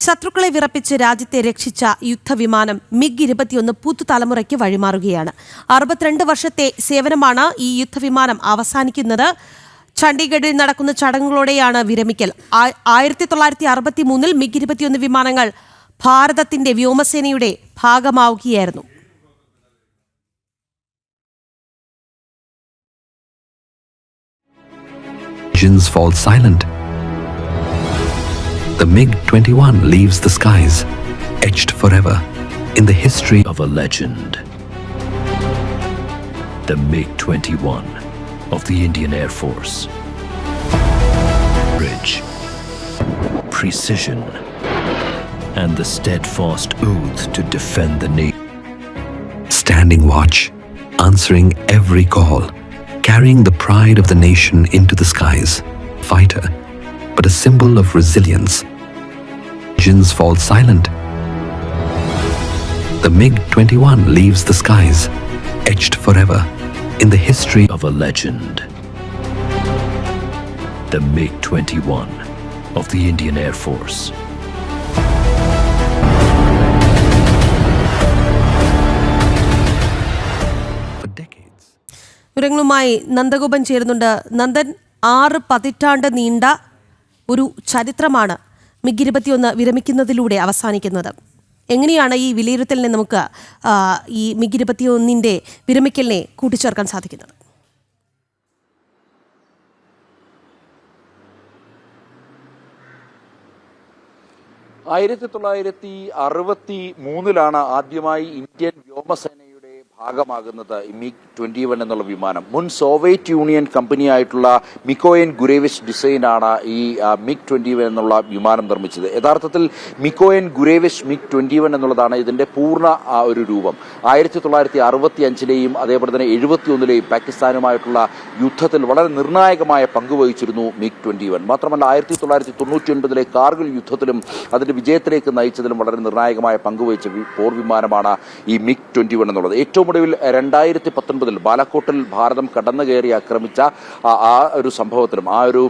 ശത്രുക്കളെ വിറപ്പിച്ച് രാജ്യത്തെ രക്ഷിച്ച യുദ്ധവിമാനം MiG-21 പുതുതലമുറയ്ക്ക് വഴിമാറുകയാണ്. 62 വർഷത്തെ സേവനമാണ് ഈ യുദ്ധവിമാനം അവസാനിക്കുന്നത്. ചണ്ഡീഗഡിൽ നടക്കുന്ന ചടങ്ങുകളോടെയാണ് വിരമിക്കൽ. 1963-ൽ MiG-21 വിമാനങ്ങൾ ഭാരതത്തിന്റെ വ്യോമസേനയുടെ ഭാഗമാവുകയായിരുന്നു. Engines fall silent. The MiG-21 leaves the skies, etched forever in the history of a legend. The MiG-21 of the Indian Air Force. Courage, precision, and the steadfast oath to defend the nation. Standing watch, answering every call, carrying the pride of the nation into the skies. Fighter, but a symbol of resilience. Engines fall silent. The MiG-21 leaves the skies, etched forever in the history of a legend. The MiG-21 of the Indian Air Force. For decades. വിവരങ്ങളുമായി നന്ദഗോപൻ ചേരുന്നുണ്ട്. നന്ദൻ, 6 പതിറ്റാണ്ട് നീണ്ട ഒരു ചരിത്രമാണ് MiG-21 വിരമിക്കുന്നതിലൂടെ അവസാനിക്കുന്നത്. എങ്ങനെയാണ് ഈ വിലയിരുത്തലിനെ നമുക്ക് ഈ MiG-21 വിരമിക്കലിനെ കൂട്ടിച്ചേർക്കാൻ സാധിക്കുന്നത്? 1963-ലാണ് ആദ്യമായി ഇന്ത്യൻ വ്യോമസേനയുടെ ഭാഗമാകുന്നത് MiG-21 എന്നുള്ള വിമാനം. മുൻ സോവിയറ്റ് യൂണിയൻ കമ്പനിയായിട്ടുള്ള മിക്കോയൻ ഗുരേവിച്ച് ഡിസൈനാണ് ഈ MiG-21 എന്നുള്ള വിമാനം നിർമ്മിച്ചത്. യഥാർത്ഥത്തിൽ മിക്കോയൻ ഗുരേവിച്ച് MiG-21 എന്നുള്ളതാണ് ഇതിന്റെ പൂർണ്ണ ഒരു രൂപം. 1965-ലെയും അതേപോലെ തന്നെ 71-ലെയും പാകിസ്ഥാനുമായിട്ടുള്ള യുദ്ധത്തിൽ വളരെ നിർണായകമായ പങ്കുവഹിച്ചിരുന്നു MiG-21. മാത്രമല്ല 1999-ലെ കാർഗിൽ യുദ്ധത്തിലും അതിന്റെ വിജയത്തിലേക്ക് നയിച്ചതിലും വളരെ നിർണായകമായ പങ്കുവഹിച്ച പോർ വിമാനമാണ് ഈ MiG-21 എന്നുള്ളത്. ഏറ്റവും ഒടുവിൽ 2019-ൽ ബാലാക്കോട്ടിൽ ഭാരതം കടന്നു കയറി ആക്രമിച്ച ആ ഒരു സംഭവത്തിലും ആ ഒരു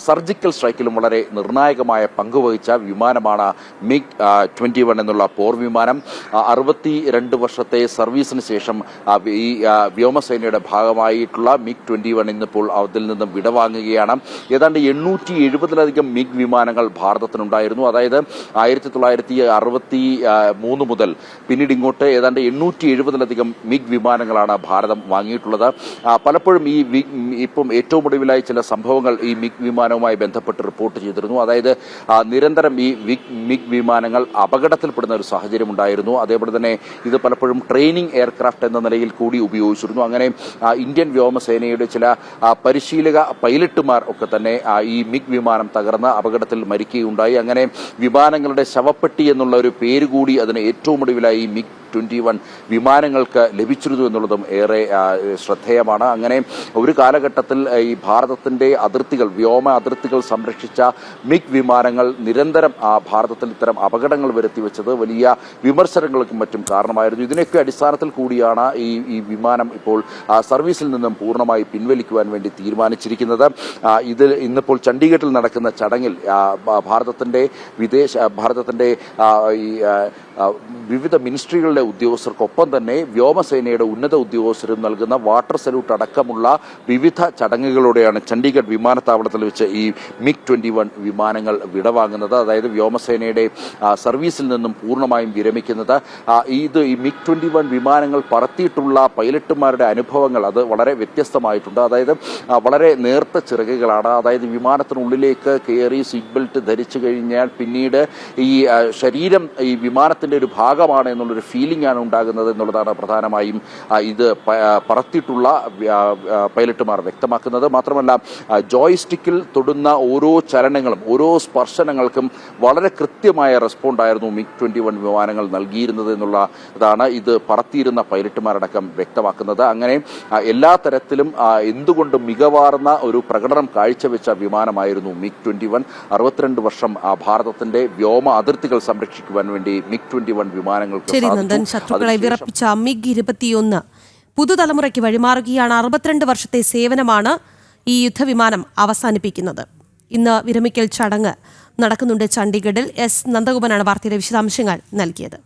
സർജിക്കൽ സ്ട്രൈക്കിലും വളരെ നിർണായകമായ പങ്കുവഹിച്ച വിമാനമാണ് MiG-21 എന്നുള്ള പോർ വിമാനം. 62 വർഷത്തെ സർവീസിന് ശേഷം ഈ വ്യോമസേനയുടെ ഭാഗമായിട്ടുള്ള MiG-21 ഇന്നിപ്പോൾ അതിൽ നിന്നും വിടവാങ്ങുകയാണ്. ഏതാണ്ട് 870-ലധികം MiG വിമാനങ്ങൾ ഭാരതത്തിനുണ്ടായിരുന്നു. അതായത് 1963 മുതൽ പിന്നീട് ഇങ്ങോട്ട് ഏതാണ്ട് 870-ലധികം MiG വിമാനങ്ങളാണ് ഭാരതം വാങ്ങിയിട്ടുള്ളത്. പലപ്പോഴും ഇപ്പം ഏറ്റവും ഒടുവിലായി ചില സംഭവങ്ങൾ ഈ MiG വിമാനവുമായി ബന്ധപ്പെട്ട് റിപ്പോർട്ട് ചെയ്തിരുന്നു. അതായത് നിരന്തരം ഈ MiG വിമാനങ്ങൾ അപകടത്തിൽപ്പെടുന്ന ഒരു സാഹചര്യം ഉണ്ടായിരുന്നു. അതേപോലെ തന്നെ ഇത് പലപ്പോഴും ട്രെയിനിങ് എയർക്രാഫ്റ്റ് എന്ന നിലയിൽ കൂടി ഉപയോഗിച്ചിരുന്നു. അങ്ങനെ ഇന്ത്യൻ വ്യോമസേനയുടെ ചില പരിശീലക പൈലറ്റുമാർ ഒക്കെ തന്നെ ഈ MiG വിമാനം തകർന്ന അപകടത്തിൽ മരിക്കുകയുണ്ടായി. അങ്ങനെ വിമാനങ്ങളുടെ ശവപ്പെട്ടി എന്നുള്ള ഒരു പേര് കൂടി അതിന് ഏറ്റവും ഒടുവിലായി ഈ MiG-21 വിമാനങ്ങൾക്ക് ലഭിച്ചിരുന്നു എന്നുള്ളതും ഏറെ ശ്രദ്ധേയമാണ്. അങ്ങനെ ഒരു കാലഘട്ടത്തിൽ ഈ ഭാരതത്തിന്റെ അതിർത്തികൾ, വ്യോമ അതിർത്തികൾ സംരക്ഷിച്ച MiG വിമാനങ്ങൾ നിരന്തരം ഭാരതത്തിൽ ഇത്തരം അപകടങ്ങൾ വരുത്തിവെച്ചത് വലിയ വിമർശനങ്ങൾക്കും മറ്റും കാരണമായിരുന്നു. ഇതിനൊക്കെ അടിസ്ഥാനത്തിൽ കൂടിയാണ് ഈ വിമാനം ഇപ്പോൾ സർവീസിൽ നിന്നും പൂർണ്ണമായി പിൻവലിക്കുവാൻ വേണ്ടി തീരുമാനിച്ചിരിക്കുന്നത്. ഇതിൽ ഇന്നിപ്പോൾ ചണ്ഡീഗഡിൽ നടക്കുന്ന ചടങ്ങിൽ ഭാരതത്തിന്റെ വിവിധ മിനിസ്ട്രികളുടെ ഉദ്യോഗസ്ഥർക്കൊപ്പം തന്നെ വ്യോമസേനയുടെ ഉന്നത ഉദ്യോഗസ്ഥരും നൽകുന്ന വാട്ടർ സല്യൂട്ട് അടക്കമുള്ള വിവിധ ചടങ്ങുകളോടെയാണ് ചണ്ഡീഗഡ് വിമാനത്താവളത്തിൽ വെച്ച് ഈ MiG-21 വിമാനങ്ങൾ വിടവാങ്ങുന്നത്. അതായത് വ്യോമസേനയുടെ സർവീസിൽ നിന്നും പൂർണ്ണമായും വിരമിക്കുന്നത്. ഈ MiG-21 വിമാനങ്ങൾ പറത്തിയിട്ടുള്ള പൈലറ്റുമാരുടെ അനുഭവങ്ങൾ അത് വളരെ വ്യത്യസ്തമായിട്ടുണ്ട്. അതായത് വളരെ നേർത്ത ചിറകുകളാണ്. അതായത് വിമാനത്തിനുള്ളിലേക്ക് കയറി സീറ്റ് ബെൽറ്റ് ധരിച്ചു കഴിഞ്ഞാൽ പിന്നീട് ഈ ശരീരം ഈ വിമാനത്തിന്റെ ഒരു ഭാഗമാണ് എന്നുള്ളൊരു ഫീലിംഗ് ആണ് ഉണ്ടാകുന്നത് എന്നുള്ളതാണ് പ്രധാനമായും ഇത് പറത്തിയിട്ടുള്ള പൈലറ്റുമാർ വ്യക്തമാക്കുന്നത്. മാത്രമല്ല ജോയ്സ്റ്റിക്കിൽ തൊടുന്ന ഓരോ ചലനങ്ങളും ഓരോ സ്പർശനങ്ങൾക്കും വളരെ കൃത്യമായ റെസ്പോണ്ട് ആയിരുന്നു MiG-21 വിമാനങ്ങൾ നൽകിയിരുന്നത് എന്നുള്ളതാണ് ഇത് പറത്തിയിരുന്ന പൈലറ്റുമാരടക്കം വ്യക്തമാക്കുന്നത്. അങ്ങനെ എല്ലാ തരത്തിലും എന്തുകൊണ്ടും മികവാർന്ന ഒരു പ്രകടനം കാഴ്ചവെച്ച വിമാനമായിരുന്നു MiG-21. 62 വർഷം ഭാരതത്തിന്റെ വ്യോമ അതിർത്തികൾ സംരക്ഷിക്കുവാൻ വേണ്ടി MiG-21 വിമാനങ്ങൾക്ക് ശത്രുക്കളെ വിറപ്പിച്ച MiG-21 പുതുതലമുറയ്ക്ക് വഴിമാറുകയാണ്. 62 വർഷത്തെ സേവനമാണ് ഈ യുദ്ധവിമാനം അവസാനിപ്പിക്കുന്നത്. ഇന്ന് വിരമിക്കൽ ചടങ്ങ് നടക്കുന്നുണ്ട് ചണ്ഡീഗഡിൽ. എസ് നന്ദഗോപനാണ് വാർത്തയുടെ വിശദാംശങ്ങൾ നൽകിയത്.